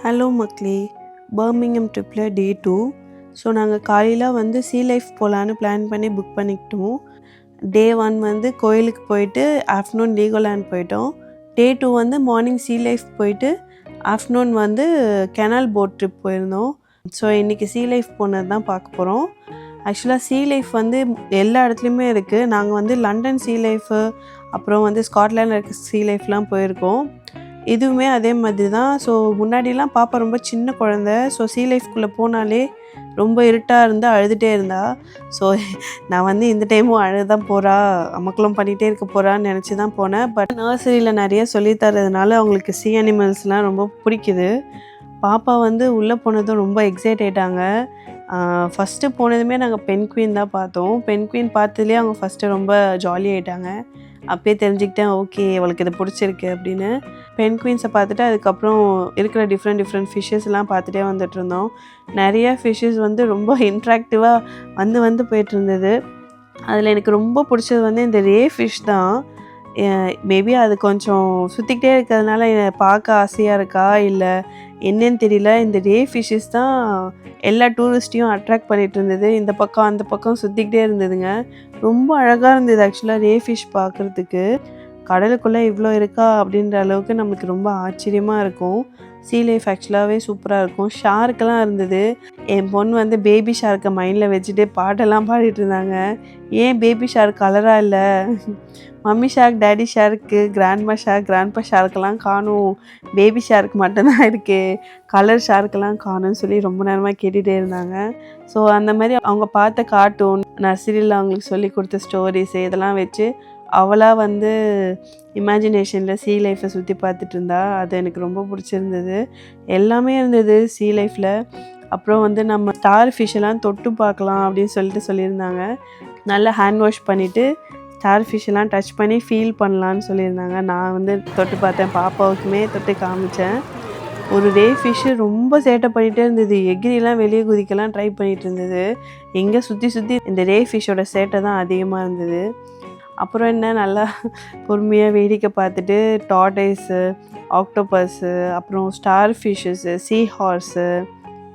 Hello மக்களே! Birmingham ட்ரிப்பில் டே 2. So நாங்கள் காலையில் வந்து சீ லைஃப் போகலான்னு பிளான் பண்ணி புக் பண்ணிக்கிட்டோம். டே 1 வந்து கோயிலுக்கு போயிட்டு ஆஃப்டர்நூன் லீகோலேண்ட் போயிட்டோம். டே 2 வந்து மார்னிங் சீ லைஃப் போயிட்டு ஆஃப்டர்நூன் வந்து கெனால் போட் ட்ரிப் போயிருந்தோம். ஸோ இன்றைக்கி சீ லைஃப் போனது தான் பார்க்க போகிறோம். ஆக்சுவலாக சீ லைஃப் வந்து எல்லா இடத்துலையுமே இருக்குது. நாங்கள் வந்து லண்டன் சீ லைஃபு, அப்புறம் வந்து ஸ்காட்லாண்டில் இருக்க சீ லைஃப்லாம் போயிருக்கோம். இதுவுமே அதே மாதிரி தான். ஸோ முன்னாடிலாம் பாப்பா ரொம்ப சின்ன குழந்த. ஸோ சீ லைஃப்குள்ளே போனாலே ரொம்ப இருட்டாக இருந்தால் அழுதுகிட்டே இருந்தா. ஸோ நான் வந்து இந்த டைமும் அழுது தான் போகிறா, அமக்கலம் பண்ணிகிட்டே இருக்க போகிறான்னு நினச்சி தான் போனேன். பட் நர்சரியில் நிறைய சொல்லித்தரதுனால அவங்களுக்கு சீ அனிமல்ஸ்லாம் ரொம்ப பிடிக்குது. பாப்பா வந்து உள்ளே போனதும் ரொம்ப எக்ஸைட் ஆகிட்டாங்க. ஃபஸ்ட்டு போனதுமே நாங்கள் பென்குயின் தான் பார்த்தோம். பென்குயின் பார்த்ததுலேயே அவங்க ஃபஸ்ட்டு ரொம்ப ஜாலி ஆகிட்டாங்க. அப்பயே தெரிஞ்சுக்கிட்டேன், ஓகே அவளுக்கு இது பிடிச்சிருக்கு அப்படின்னு. பென்குயின்ஸை பார்த்துட்டு அதுக்கப்புறம் இருக்கிற டிஃப்ரெண்ட் ஃபிஷ்ஷஸ்லாம் பார்த்துட்டே வந்துட்டுருந்தோம். நிறைய ஃபிஷ்ஷஸ் வந்து ரொம்ப இன்ட்ராக்டிவாக வந்து போயிட்டு இருந்தது. அதில் எனக்கு ரொம்ப பிடிச்சது வந்து இந்த ரே ஃபிஷ் தான். மேபி அது கொஞ்சம் சுற்றிக்கிட்டே இருக்கிறதுனால பார்க்க ஆசையாக இருக்கா இல்லை என்னன்னு தெரியல. இந்த ரே ஃபிஷ்ஷஸ் தான் எல்லா டூரிஸ்ட்டையும் அட்ராக்ட் பண்ணிகிட்டு இருந்தது. இந்த பக்கம் அந்த பக்கம் சுற்றிக்கிட்டே இருந்ததுங்க. ரொம்ப அழகாக இருந்தது ஆக்சுவலாக ரே ஃபிஷ் பார்க்குறதுக்கு. கடலுக்குள்ளே இவ்வளோ இருக்கா அப்படின்ற அளவுக்கு நம்மளுக்கு ரொம்ப ஆச்சரியமாக இருக்கும். சீ லைஃப் ஆக்சுவலாகவே சூப்பராக இருக்கும். ஷார்க்கெல்லாம் இருந்தது. என் பொண்ணு வந்து பேபி ஷார்க்கை மைண்டில் வச்சுட்டு பாட்டெல்லாம் பாடிட்டு இருந்தாங்க. ஏன் பேபி ஷார்க் கலராக இல்லை, mummy shark, daddy shark, grandma shark, grandpa ஷார்க்கெல்லாம் காணும், பேபி ஷார்க் மட்டும்தான் இருக்குது, கலர் ஷார்க்கெல்லாம் காணும்னு சொல்லி ரொம்ப நேரமாக கேட்டுகிட்டே இருந்தாங்க. ஸோ அந்த மாதிரி அவங்க பார்த்த கார்ட்டூன், நர்சரியில் அவங்களுக்கு சொல்லி கொடுத்த ஸ்டோரிஸு இதெல்லாம் வச்சு அவளாக வந்து இமேஜினேஷனில் சீ லைஃப்பை சுற்றி பார்த்துட்டு இருந்தா. அது எனக்கு ரொம்ப பிடிச்சிருந்தது. எல்லாமே இருந்தது சீ லைஃப்பில். அப்புறம் வந்து நம்ம ஸ்டார் ஃபிஷ்ஷெல்லாம் தொட்டு பார்க்கலாம் அப்படின்னு சொல்லியிருந்தாங்க. நல்லா ஹேண்ட் வாஷ் பண்ணிவிட்டு ஸ்டார் ஃபிஷ்ஷெல்லாம் டச் பண்ணி ஃபீல் பண்ணலான்னு சொல்லியிருந்தாங்க. நான் வந்து தொட்டு பார்த்தேன், பாப்பாவுக்குமே தொட்டு காமிச்சேன். ஒரு ரே ஃபிஷ்ஷு ரொம்ப சேட்டை பண்ணிகிட்டே இருந்தது. எகிரிலாம் வெளியே குதிக்கலாம் ட்ரை பண்ணிகிட்டு இருந்தது. எங்கே சுற்றி இந்த ரே ஃபிஷ்ஷோட சேட்டை தான் அதிகமாக இருந்தது. அப்புறம் என்ன, நல்லா பொறுமையாக வேடிக்கை பார்த்துட்டு டார்டைஸு, ஆக்டோபஸ்ஸு, அப்புறம் ஸ்டார் ஃபிஷ்ஷஸ்ஸு, சீ ஹார்ஸு,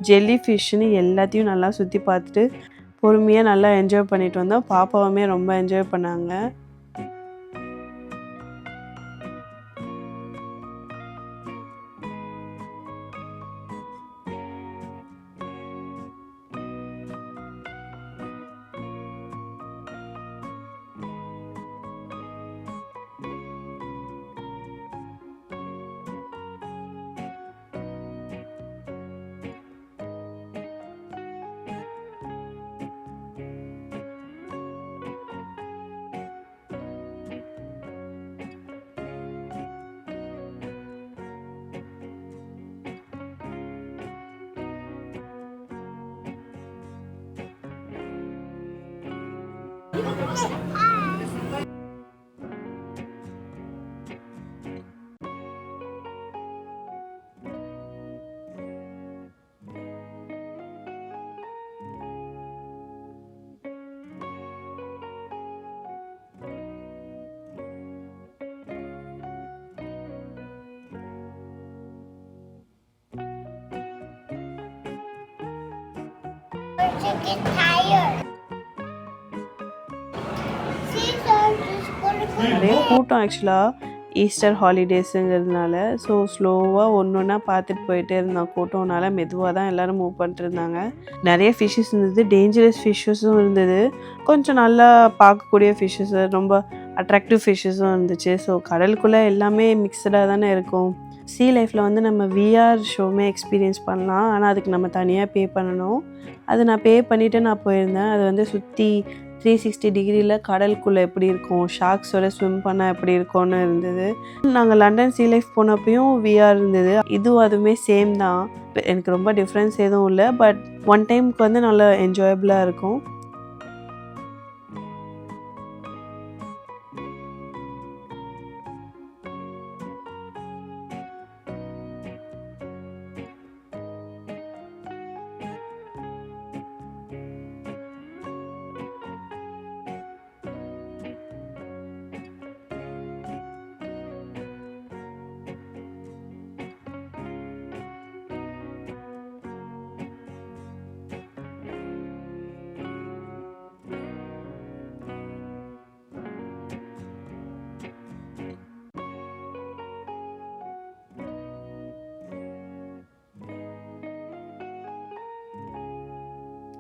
ஜெல்லி ஃபிஷ்ஷுன்னு எல்லாத்தையும் நல்லா சுற்றி பார்த்துட்டு பொறுமையாக நல்லா என்ஜாய் பண்ணிட்டு வந்தோம். பாப்பாவுமே ரொம்ப என்ஜாய் பண்ணாங்க. நிறைய கூட்டம் ஆக்சுவலாக ஈஸ்டர் ஹாலிடேஸுங்கிறதுனால. ஸோ ஸ்லோவாக ஒன்று ஒன்றா பார்த்துட்டு போயிட்டே இருந்தோம். கூட்டம்னால மெதுவாக தான் எல்லோரும் மூவ் பண்ணிட்டு இருந்தாங்க. நிறைய ஃபிஷ்ஷஸ் இருந்தது, டேஞ்சரஸ் ஃபிஷ்ஷஸும் இருந்தது, கொஞ்சம் நல்லா பார்க்கக்கூடிய ஃபிஷ்ஷஸு, ரொம்ப அட்ராக்டிவ் ஃபிஷ்ஷஸும் இருந்துச்சு. ஸோ கடலுக்குள்ளே எல்லாமே மிக்சடாக தானே இருக்கும். சீ லைஃப்பில் வந்து நம்ம விஆர் ஷோவுமே எக்ஸ்பீரியன்ஸ் பண்ணலாம். ஆனால் அதுக்கு நம்ம தனியாக பே பண்ணணும். அது நான் பே பண்ணிவிட்டு நான் போயிருந்தேன். அது வந்து சுற்றி 360 டிகிரியில் கடலுக்குள்ளே எப்படி இருக்கும், ஷார்க்ஸோட ஸ்விம் பண்ணால் எப்படி இருக்கும்னு இருந்தது. நாங்கள் லண்டன் சீ லைஃப் போனப்பையும் விஆர் இருந்தது. அதுவுமே சேம் தான். எனக்கு ரொம்ப டிஃப்ரென்ஸ் எதுவும் இல்லை. பட் ஒன் டைமுக்கு வந்து நல்லா என்ஜாயபுளாக இருக்கும்.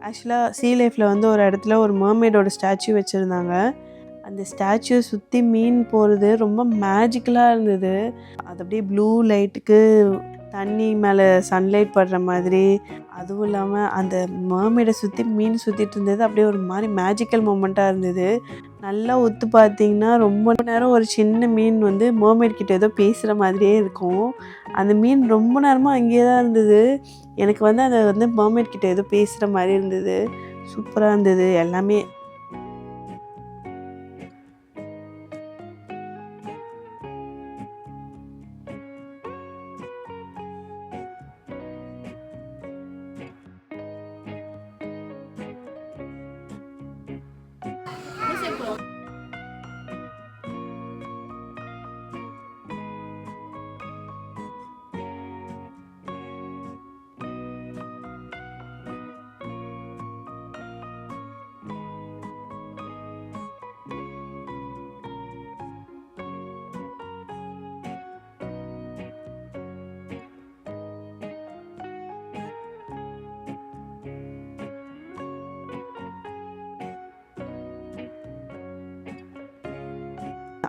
ஆக்சுவலாக சீ லைஃப்பில் வந்து ஒரு இடத்துல ஒரு மர்மெய்டோட ஸ்டாச்சு வச்சுருந்தாங்க. அந்த ஸ்டாச்சுவை சுற்றி மீன் போகிறது ரொம்ப மேஜிக்கலாக இருந்தது. அது அப்படியே ப்ளூ லைட்டுக்கு தண்ணி மேலே சன்லைட் படுற மாதிரி, அதுவும் இல்லாமல் அந்த மர்மெய்டை சுற்றி மீன் சுற்றிட்டு இருந்தது அப்படியே ஒரு மாதிரி மேஜிக்கல் மூமெண்ட்டாக இருந்தது. நல்லா ஒத்து பார்த்தீங்கன்னா ரொம்ப நேரம் ஒரு சின்ன மீன் வந்து மர்மெய்ட் கிட்ட ஏதோ பேசுகிற மாதிரியே இருக்கும். அந்த மீன் ரொம்ப நேரமாக அங்கேயே தான் இருந்தது. எனக்கு வந்து அதை வந்து மர்மெய்ட் கிட்ட ஏதோ பேசுகிற மாதிரி இருந்தது. சூப்பராக இருந்தது எல்லாமே.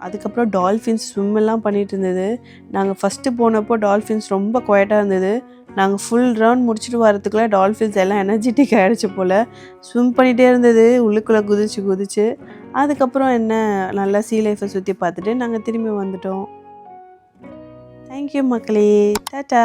அதுக்கப்புறம் டால்ஃபின்ஸ் ஸ்விம்மெல்லாம் பண்ணிகிட்டு இருந்தது. நாங்கள் ஃபஸ்ட்டு போனப்போ டால்ஃபின்ஸ் ரொம்ப குவைட்டாக இருந்தது. நாங்கள் ஃபுல் ரவுண்ட் முடிச்சுட்டு வரத்துக்குள்ளே டால்ஃபின்ஸ் எல்லாம் எனர்ஜெட்டிக் ஆகிடுச்சு போல். ஸ்விம் பண்ணிகிட்டே இருந்தது உள்ளுக்குள்ளே குதிச்சு குதிச்சு. அதுக்கப்புறம் என்ன நல்லா சீ லைஃப்பை சுற்றி பார்த்துட்டு நாங்கள் திரும்பி வந்துட்டோம். தேங்க்யூ மக்களே. டாட்டா.